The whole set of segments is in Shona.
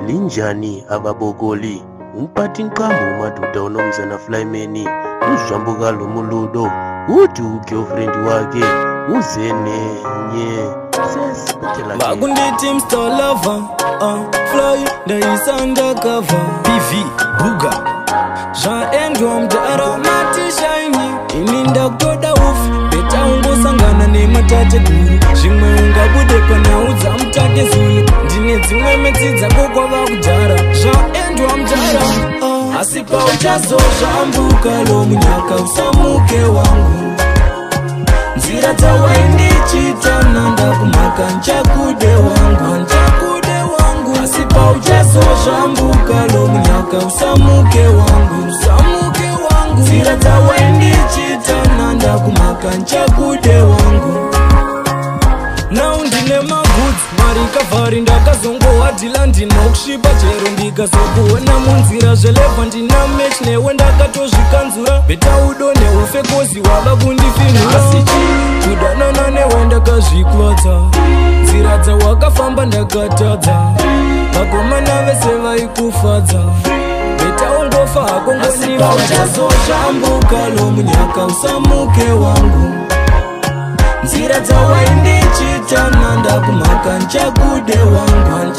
linjani ababogoli umpati nkamu maduda unomzana flaimeni uzvambuka lomuludo uti girlfriend wake uzenenye Bagunditi Mr. Lover, fly the is undercover. PV, Buga, Jean Endrom, Dara, Mati Shiny, Ininda Goda Wolf, Beta Ungo Sangana, name a Tatakuru, Jimunga Budepa, Nauza, Mtake Zulu, Dinets, Wemets, Zagoga Jara, Jean Endrom, Jara, Asipa Ujazo, Jambuka, Lomunyaka, Usamuke Wangu. Zira tawaindi chita nanda kumaka nchakude wangu Asipa ujaso shambuka lomunyaka usamuke wangu Zira tawaindi chita nanda kumaka nchakude wangu Now ndine magoods marika vari ndakazongo wadila ndinokushipa chero ndikazokuona munzira zveleva ndina match newe ndakatozvikanzura beta udo neufe kozi wava kundifinura asichi kudanana newe ndakazvikwadza nzira dzawakafamba ndakatadza vakomana vese vaikufadza beta ungofa hako ngoniva uchazoshambuka lomunyaka usamuke wangu Nzira tawaindi chita nanda kumaka nchakude wangu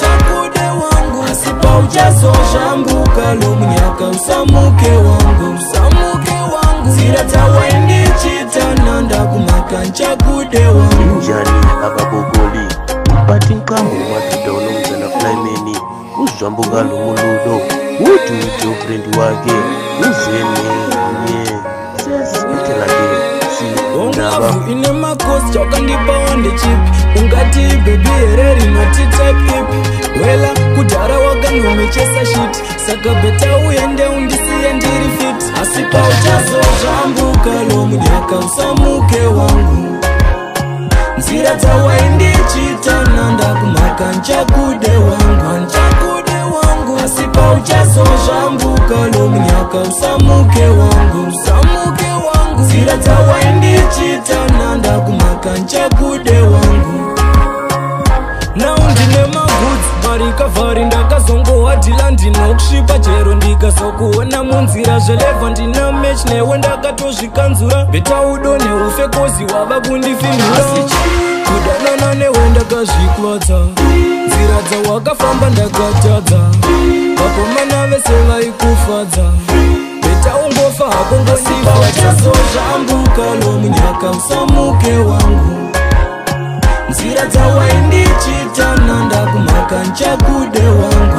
Asipa ujazo shambuka lomunyaka usamuke wangu Nzira tawaindi chita nanda kumaka nchakude wangu linjani ababogoli umpati nkamu maduda unomzana flaimeni uzvambuka lomuludo uti girlfriend wake uzenenye Ongavu ine makosi chakandipa wande chipi Ungati baby here rinoti type hipi Wela kudara wakanomechesa shit Saka beta uende undisiye ndiri fit Asipa ujazo jambuka lomunyaka usamuke wangu Nzira tawaindi chita nanda kumaka nchakude wangu Asipa ujazo jambuka lomunyaka usamuke wangu Zira tawaindi chita nanda kumaka nchakude wangu Now ndine magoods marika vari ndakazongo wadila ndinokushipa chero ndikazokuona munzira zveleva ndina match newe ndakatozvikanzura beta udo neufe kozi wava kundifinura kudanana newe ndakazvikwadza nzira dzawakafamba ndakatadza vakomana vese vaikufadza beta ungofa hako ngoniva uchazozvambuka lomunyaka usamuke wangu Nzira tawaindi chita nanda kumaka nchakude wangu